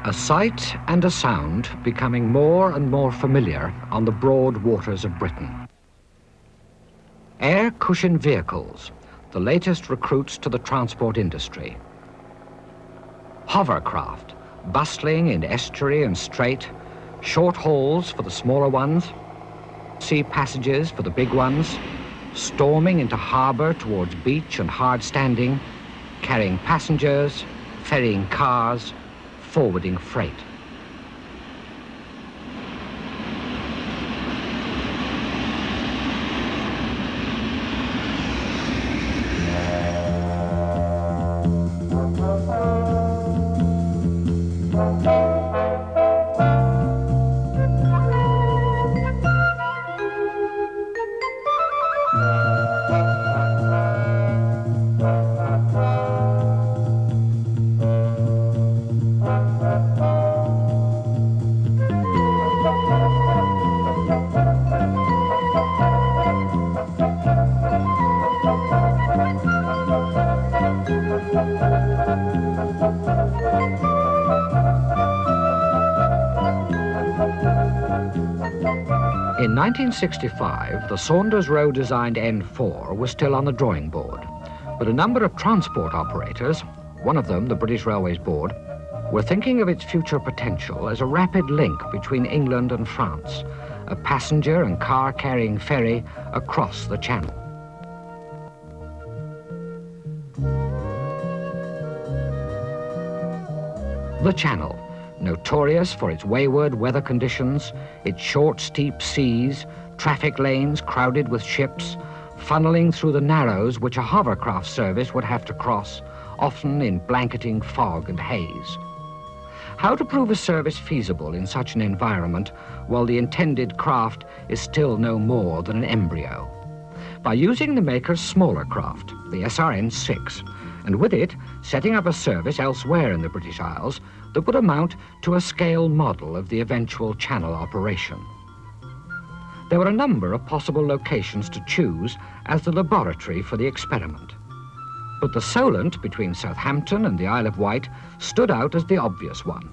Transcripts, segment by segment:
A sight and a sound becoming more and more familiar on the broad waters of Britain. Air cushion vehicles, the latest recruits to the transport industry. Hovercraft, bustling in estuary and strait, short hauls for the smaller ones, sea passages for the big ones, storming into harbour towards beach and hard standing, carrying passengers, ferrying cars, forwarding freight. In 1965, the Saunders Roe designed N4 was still on the drawing board, but a number of transport operators, one of them the British Railways Board, were thinking of its future potential as a rapid link between England and France, a passenger and car carrying ferry across the Channel. The Channel, notorious for its wayward weather conditions, its short, steep seas, traffic lanes crowded with ships, funneling through the narrows which a hovercraft service would have to cross, often in blanketing fog and haze. How to prove a service feasible in such an environment while the intended craft is still no more than an embryo? By using the maker's smaller craft, the SRN-6, and with it setting up a service elsewhere in the British Isles that would amount to a scale model of the eventual Channel operation. There were a number of possible locations to choose as the laboratory for the experiment. But the Solent between Southampton and the Isle of Wight stood out as the obvious one.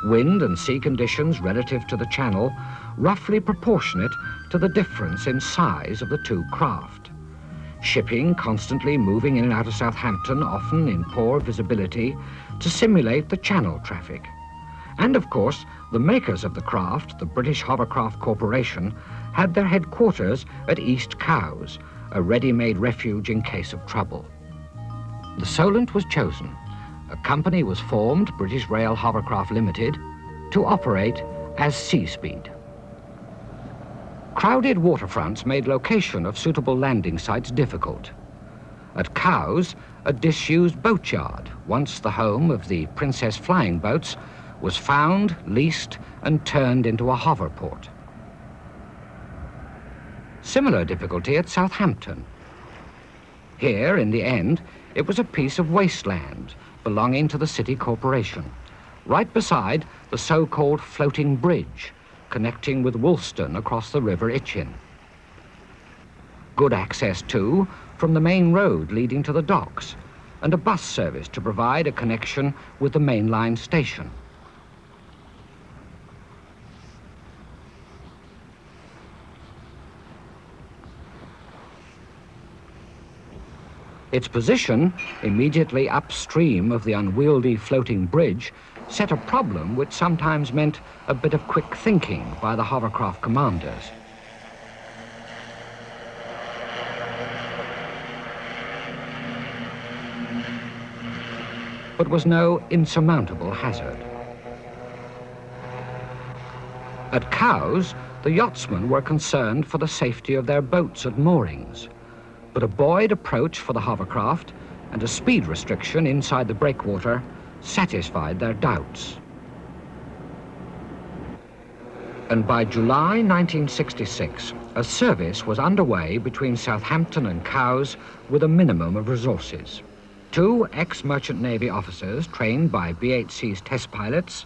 Wind and sea conditions relative to the Channel roughly proportionate to the difference in size of the two craft. Shipping constantly moving in and out of Southampton, often in poor visibility, to simulate the Channel traffic. And of course, the makers of the craft, the British Hovercraft Corporation, had their headquarters at East Cowes, a ready-made refuge in case of trouble. The Solent was chosen. A company was formed, British Rail Hovercraft Limited, to operate as Seaspeed. Crowded waterfronts made location of suitable landing sites difficult. At Cowes, a disused boatyard, once the home of the Princess flying boats, was found, leased, and turned into a hoverport. Similar difficulty at Southampton. Here, in the end, it was a piece of wasteland belonging to the city corporation, right beside the so-called floating bridge, connecting with Woolston across the River Itchen. Good access, too, from the main road leading to the docks, and a bus service to provide a connection with the mainline station. Its position, immediately upstream of the unwieldy floating bridge, set a problem which sometimes meant a bit of quick thinking by the hovercraft commanders. But was no insurmountable hazard. At Cowes, the yachtsmen were concerned for the safety of their boats at moorings, but a buoyed approach for the hovercraft and a speed restriction inside the breakwater satisfied their doubts. And by July 1966, a service was underway between Southampton and Cowes with a minimum of resources. 2 ex-Merchant Navy officers trained by BHC's test pilots,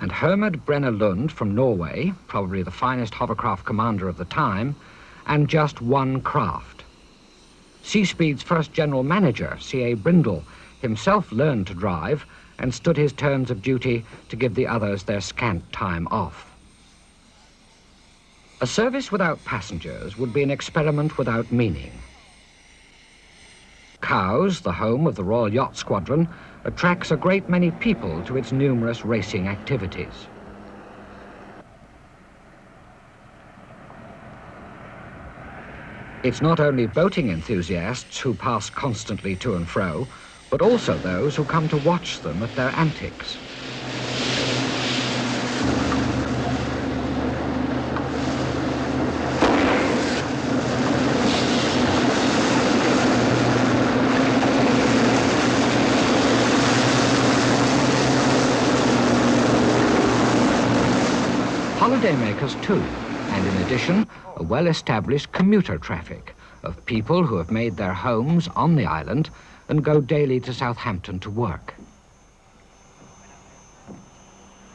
and Hermod Brenner Lund from Norway, probably the finest hovercraft commander of the time, and just 1 craft. Seaspeed's first general manager, C.A. Brindle, himself learned to drive and stood his turns of duty to give the others their scant time off. A service without passengers would be an experiment without meaning. Cowes, the home of the Royal Yacht Squadron, attracts a great many people to its numerous racing activities. It's not only boating enthusiasts who pass constantly to and fro, but also those who come to watch them at their antics. Holidaymakers too, and in addition, a well-established commuter traffic of people who have made their homes on the island and go daily to Southampton to work.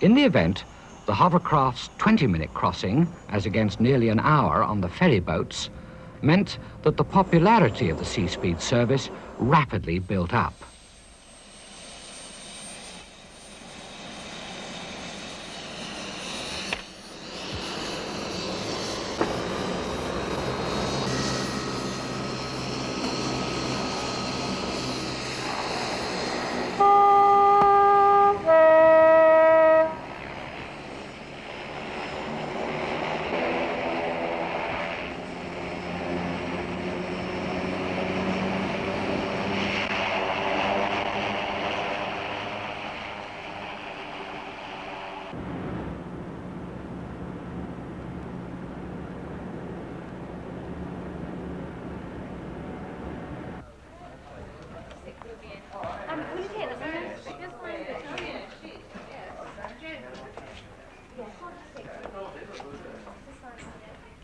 In the event, the hovercraft's 20-minute crossing, as against nearly an hour on the ferry boats, meant that the popularity of the Seaspeed service rapidly built up.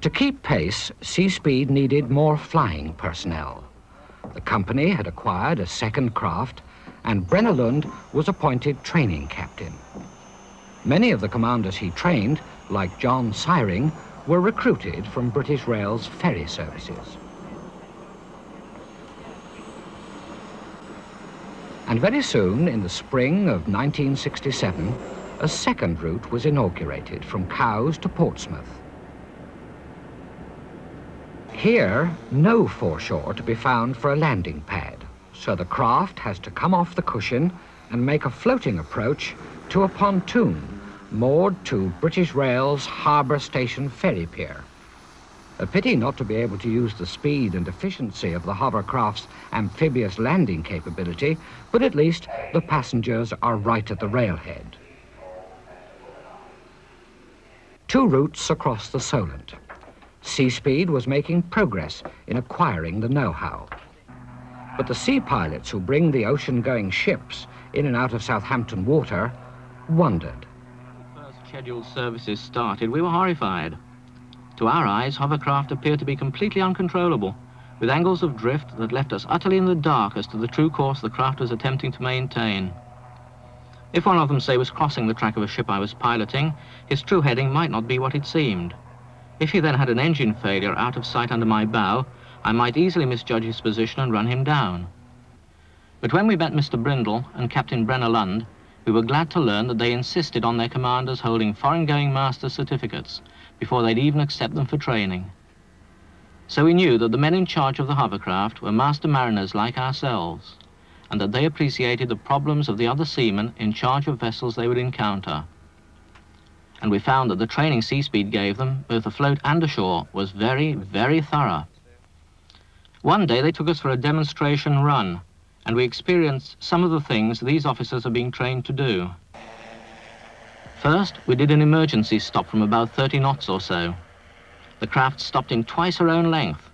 To keep pace, Seaspeed needed more flying personnel. The company had acquired a second craft, and Brennelund was appointed training captain. Many of the commanders he trained, like John Syring, were recruited from British Rail's ferry services. And very soon, in the spring of 1967, a second route was inaugurated from Cowes to Portsmouth. Here, no foreshore to be found for a landing pad, so the craft has to come off the cushion and make a floating approach to a pontoon moored to British Rail's Harbour Station ferry pier. A pity not to be able to use the speed and efficiency of the hovercraft's amphibious landing capability, but at least the passengers are right at the railhead. Two routes across the Solent. Seaspeed was making progress in acquiring the know-how. But the sea pilots who bring the ocean-going ships in and out of Southampton water wondered. When the first scheduled services started, we were horrified. To our eyes, hovercraft appeared to be completely uncontrollable, with angles of drift that left us utterly in the dark as to the true course the craft was attempting to maintain. If one of them, say, was crossing the track of a ship I was piloting, his true heading might not be what it seemed. If he then had an engine failure out of sight under my bow, I might easily misjudge his position and run him down. But when we met Mr. Brindle and Captain Brennelund, we were glad to learn that they insisted on their commanders holding foreign-going master's certificates before they'd even accept them for training. So we knew that the men in charge of the hovercraft were master mariners like ourselves, and that they appreciated the problems of the other seamen in charge of vessels they would encounter. And we found that the training Seaspeed gave them, both afloat and ashore, was very, very thorough. One day they took us for a demonstration run, and we experienced some of the things these officers are being trained to do. First, we did an emergency stop from about 30 knots or so. The craft stopped in twice her own length.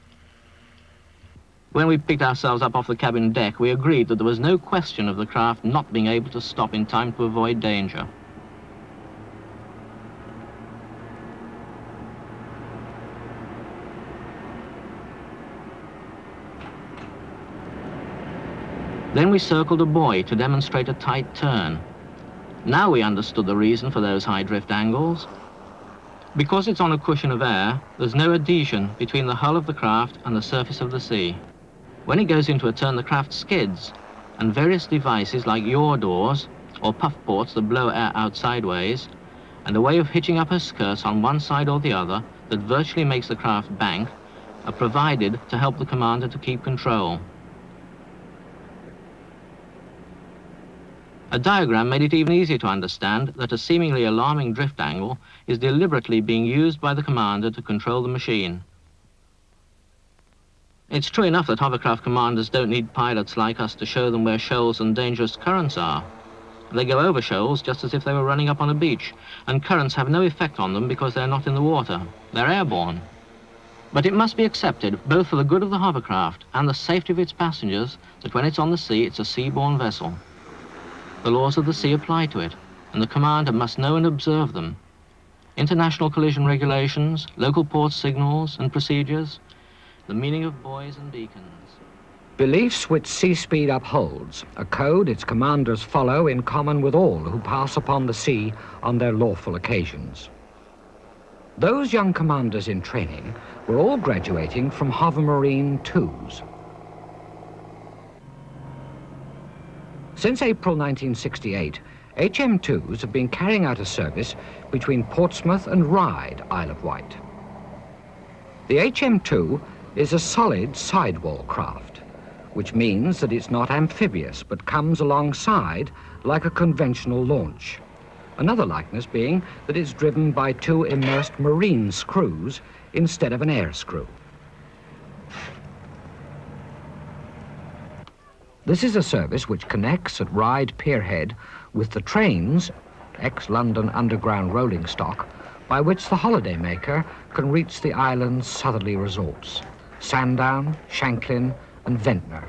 When we picked ourselves up off the cabin deck, we agreed that there was no question of the craft not being able to stop in time to avoid danger. Then we circled a buoy to demonstrate a tight turn. Now we understood the reason for those high drift angles. Because it's on a cushion of air, there's no adhesion between the hull of the craft and the surface of the sea. When it goes into a turn, the craft skids, and various devices like yaw doors or puff ports that blow air out sideways, and a way of hitching up her skirts on one side or the other that virtually makes the craft bank, are provided to help the commander to keep control. A diagram made it even easier to understand that a seemingly alarming drift angle is deliberately being used by the commander to control the machine. It's true enough that hovercraft commanders don't need pilots like us to show them where shoals and dangerous currents are. They go over shoals just as if they were running up on a beach, and currents have no effect on them because they're not in the water. They're airborne. But it must be accepted, both for the good of the hovercraft and the safety of its passengers, that when it's on the sea, it's a seaborne vessel. The laws of the sea apply to it, and the commander must know and observe them. International collision regulations, local port signals and procedures, the meaning of buoys and beacons. Beliefs which Seaspeed upholds, a code its commanders follow in common with all who pass upon the sea on their lawful occasions. Those young commanders in training were all graduating from Hover Marine 2s. Since April 1968, HM2s have been carrying out a service between Portsmouth and Ryde, Isle of Wight. The HM2 is a solid sidewall craft, which means that it's not amphibious but comes alongside like a conventional launch. Another likeness being that it's driven by two immersed marine screws instead of an air screw. This is a service which connects at Ryde Pierhead with the trains, ex-London Underground rolling stock, by which the holidaymaker can reach the island's southerly resorts, Sandown, Shanklin and Ventnor.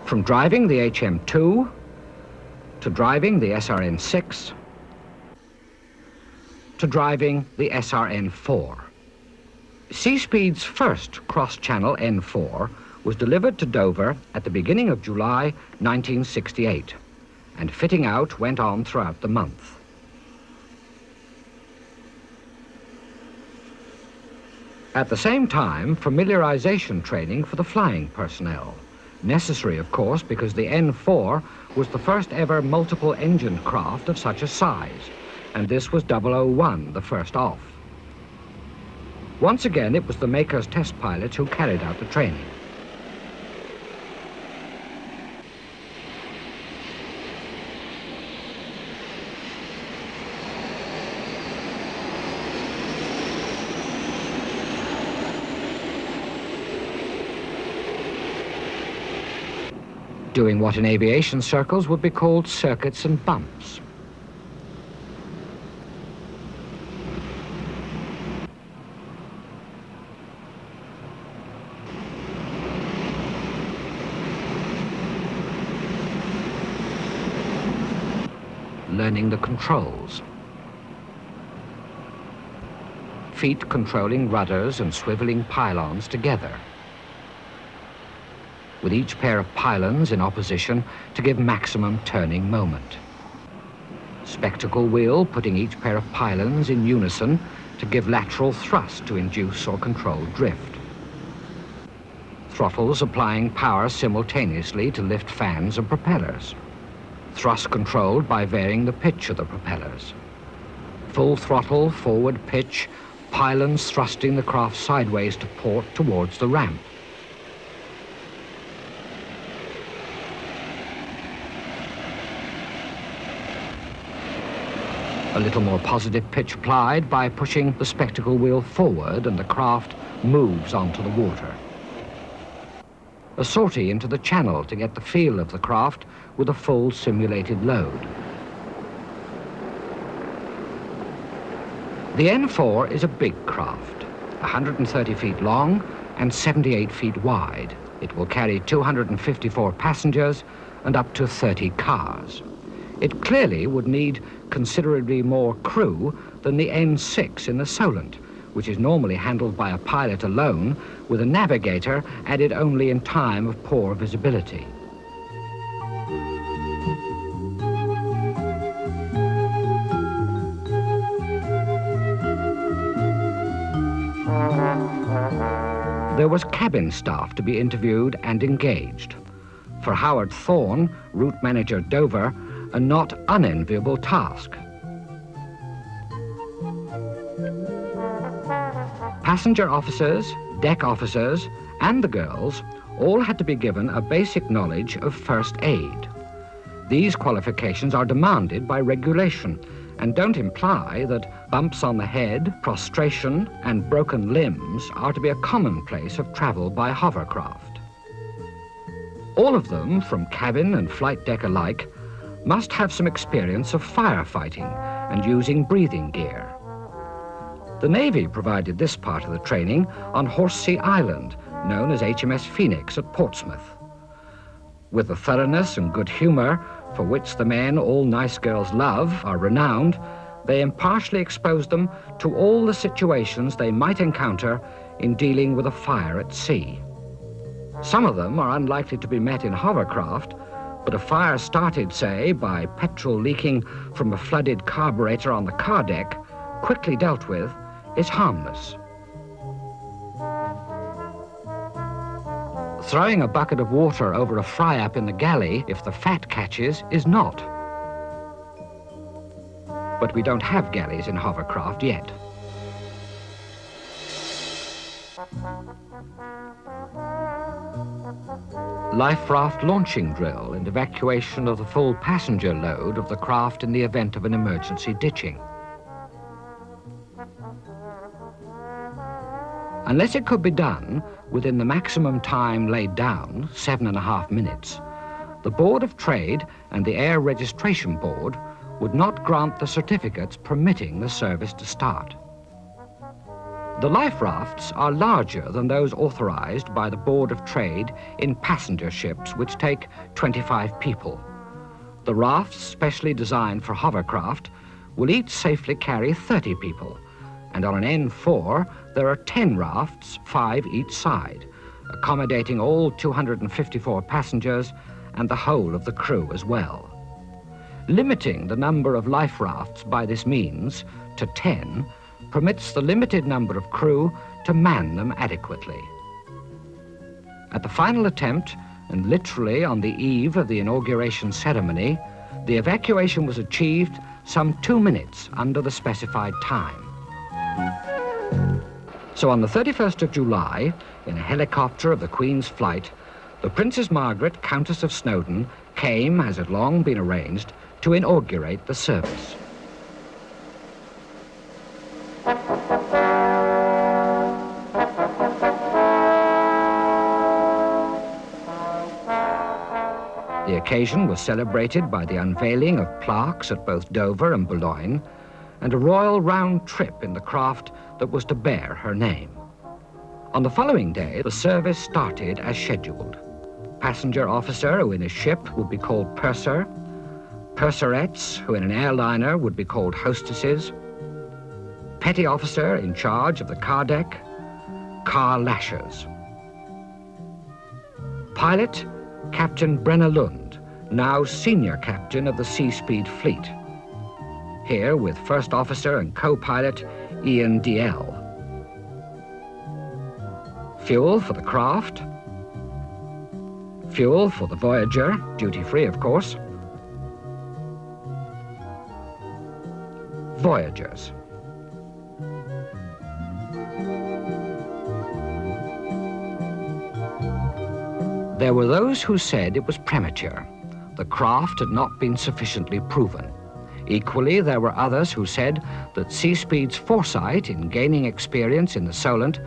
From driving the HM2 to driving the SRN6 to driving the SRN4. Seaspeed's first cross-channel N4 was delivered to Dover at the beginning of July 1968, and fitting out went on throughout the month. At the same time, familiarization training for the flying personnel. Necessary, of course, because the N4 was the first ever multiple-engined craft of such a size, and this was 001, the first off. Once again, it was the maker's test pilots who carried out the training. Doing what in aviation circles would be called circuits and bumps. Learning the controls. Feet controlling rudders and swiveling pylons together, with each pair of pylons in opposition to give maximum turning moment. Spectacle wheel putting each pair of pylons in unison to give lateral thrust to induce or control drift. Throttles applying power simultaneously to lift fans and propellers. Thrust controlled by varying the pitch of the propellers. Full throttle, forward pitch, pylons thrusting the craft sideways to port towards the ramp. A little more positive pitch applied by pushing the spectacle wheel forward and the craft moves onto the water. A sortie into the channel to get the feel of the craft with a full simulated load. The N4 is a big craft, 130 feet long and 78 feet wide. It will carry 254 passengers and up to 30 cars. It clearly would need considerably more crew than the N6 in the Solent, which is normally handled by a pilot alone with a navigator added only in time of poor visibility. There was cabin staff to be interviewed and engaged. For Howard Thorne, route manager Dover, a not unenviable task. Passenger officers, deck officers, and the girls all had to be given a basic knowledge of first aid. These qualifications are demanded by regulation and don't imply that bumps on the head, prostration, and broken limbs are to be a commonplace of travel by hovercraft. All of them, from cabin and flight deck alike, must have some experience of firefighting and using breathing gear. The Navy provided this part of the training on Horsesea Island, known as HMS Phoenix at Portsmouth. With the thoroughness and good humor for which the men all nice girls love are renowned, they impartially exposed them to all the situations they might encounter in dealing with a fire at sea. Some of them are unlikely to be met in hovercraft, but a fire started, say, by petrol leaking from a flooded carburetor on the car deck, quickly dealt with, is harmless. Throwing a bucket of water over a fry-up in the galley, if the fat catches, is not. But we don't have galleys in hovercraft yet. Life raft launching drill and evacuation of the full passenger load of the craft in the event of an emergency ditching. Unless it could be done within the maximum time laid down, 7.5 minutes, the Board of Trade and the Air Registration Board would not grant the certificates permitting the service to start. The life rafts are larger than those authorized by the Board of Trade in passenger ships, which take 25 people. The rafts, specially designed for hovercraft, will each safely carry 30 people, and on an N4, there are 10 rafts, 5 each side, accommodating all 254 passengers and the whole of the crew as well. Limiting the number of life rafts by this means to 10 permits the limited number of crew to man them adequately. At the final attempt, and literally on the eve of the inauguration ceremony, the evacuation was achieved some 2 minutes under the specified time. So on the 31st of July, in a helicopter of the Queen's flight, the Princess Margaret, Countess of Snowdon, came, as had long been arranged, to inaugurate the service. The occasion was celebrated by the unveiling of plaques at both Dover and Boulogne, and a royal round trip in the craft that was to bear her name. On the following day, the service started as scheduled. Passenger officer who in a ship would be called purser, purserettes who in an airliner would be called hostesses, petty officer in charge of the car deck, car lashers. Pilot, Captain Brenner Lund, now senior captain of the Seaspeed fleet. Here with first officer and co-pilot Ian D.L. Fuel for the craft, fuel for the Voyager, duty-free of course. Voyagers. There were those who said it was premature. The craft had not been sufficiently proven. Equally, there were others who said that Seaspeed's foresight in gaining experience in the Solent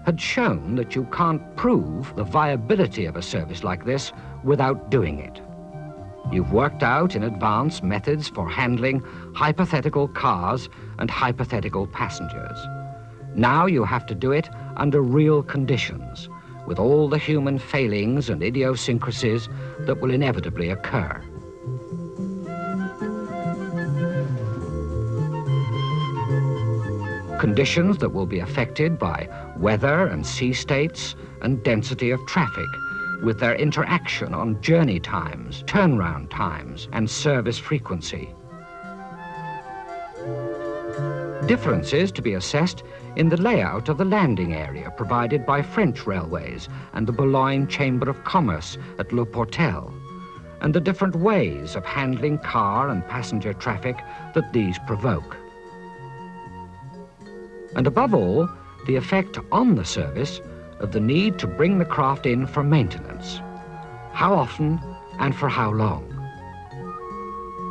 had shown that you can't prove the viability of a service like this without doing it. You've worked out in advance methods for handling hypothetical cars and hypothetical passengers. Now you have to do it under real conditions, with all the human failings and idiosyncrasies that will inevitably occur. Conditions that will be affected by weather and sea states and density of traffic, with their interaction on journey times, turnaround times, and service frequency. Differences to be assessed in the layout of the landing area provided by French railways and the Boulogne Chamber of Commerce at Le Portel, and the different ways of handling car and passenger traffic that these provoke. And above all, the effect on the service of the need to bring the craft in for maintenance. How often and for how long?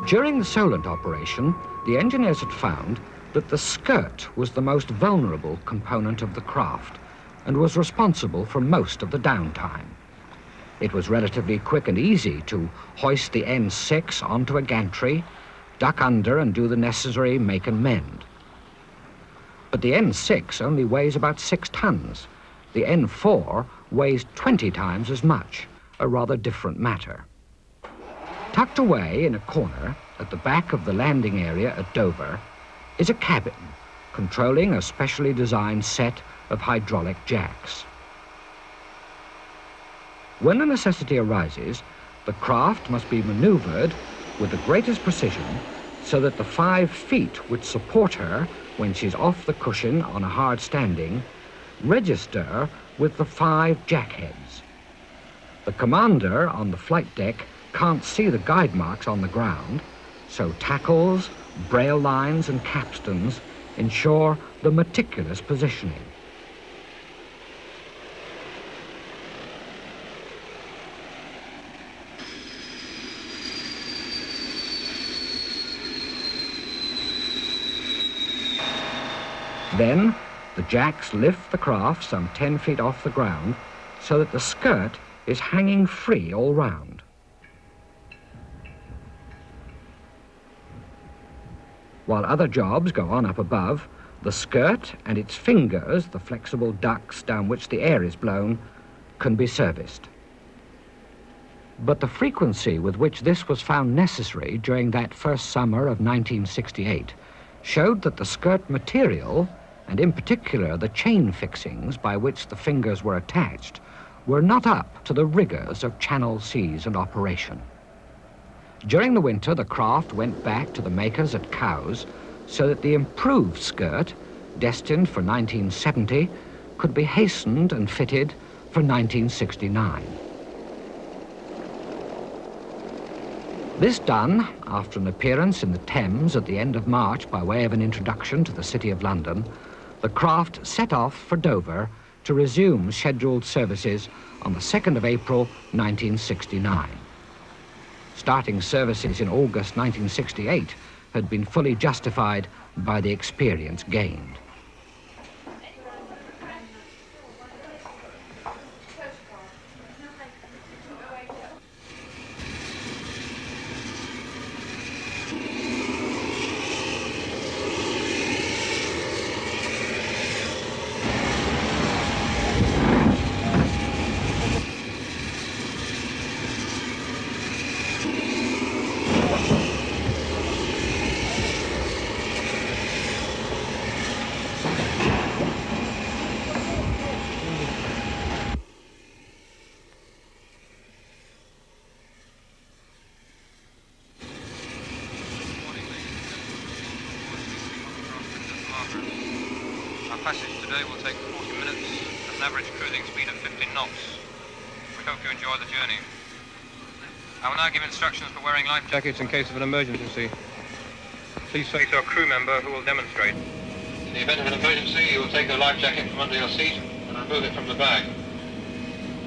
During the Solent operation, the engineers had found that the skirt was the most vulnerable component of the craft and was responsible for most of the downtime. It was relatively quick and easy to hoist the N6 onto a gantry, duck under and do the necessary make and mend. But the N6 only weighs about 6 tons. The N4 weighs 20 times as much, a rather different matter. Tucked away in a corner at the back of the landing area at Dover is a cabin controlling a specially designed set of hydraulic jacks. When a necessity arises, the craft must be maneuvered with the greatest precision so that the 5 feet which support her when she's off the cushion on a hard standing register with the 5 jack heads. The commander on the flight deck can't see the guide marks on the ground, so tackles, braille lines and capstans ensure the meticulous positioning. Then, the jacks lift the craft some 10 feet off the ground so that the skirt is hanging free all round. While other jobs go on up above, the skirt and its fingers, the flexible ducts down which the air is blown, can be serviced. But the frequency with which this was found necessary during that first summer of 1968 showed that the skirt material, and in particular the chain fixings by which the fingers were attached, were not up to the rigors of Channel seas and operation. During the winter, the craft went back to the makers at Cowes so that the improved skirt, destined for 1970, could be hastened and fitted for 1969. This done, after an appearance in the Thames at the end of March by way of an introduction to the City of London, the craft set off for Dover to resume scheduled services on the 2nd of April 1969. Starting services in August 1968 had been fully justified by the experience gained. Our passage today will take 40 minutes at an average cruising speed of 15 knots. We hope you enjoy the journey. I will now give instructions for wearing life jackets in case of an emergency. Please say to a crew member who will demonstrate. In the event of an emergency, you will take the life jacket from under your seat and remove it from the bag.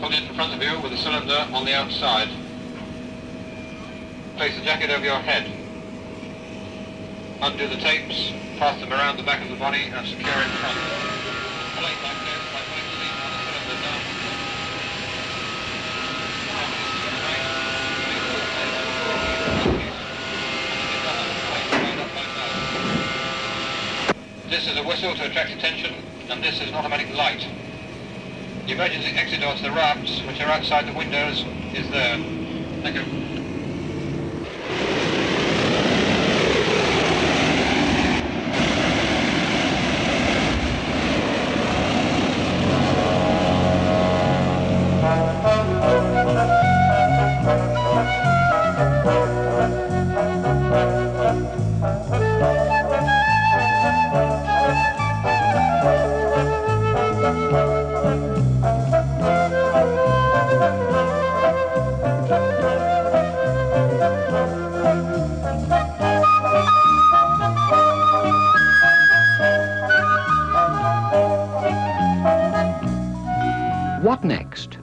Hold it in front of you with the cylinder on the outside. Place the jacket over your head. Undo the tapes, pass them around the back of the body and secure in front. Plate like this by putting the lead on the cylinder down. This is a whistle to attract attention, and this is an automatic light. The emergency exit door to the rafts, which are outside the windows, is there. Thank you. What next?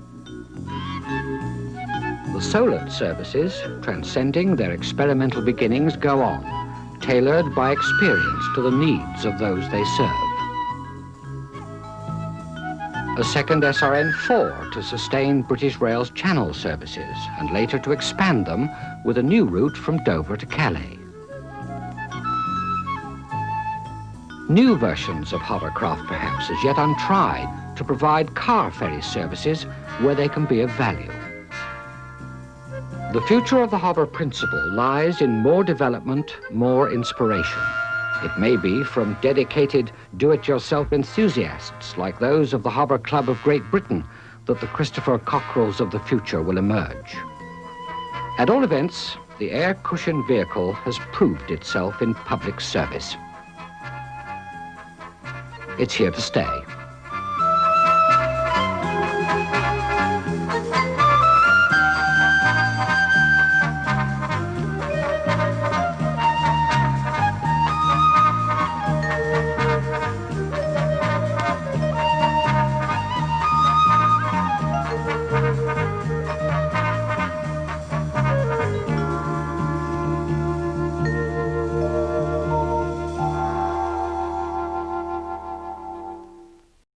The Solent services, transcending their experimental beginnings, go on, tailored by experience to the needs of those they serve. A second SRN-4 to sustain British Rail's Channel services, and later to expand them with a new route from Dover to Calais. New versions of hovercraft, perhaps as yet untried, to provide car ferry services where they can be of value. The future of the hover principle lies in more development, more inspiration. It may be from dedicated do-it-yourself enthusiasts like those of the Hover Club of Great Britain that the Christopher Cockerells of the future will emerge. At all events, the air cushion vehicle has proved itself in public service. It's here to stay.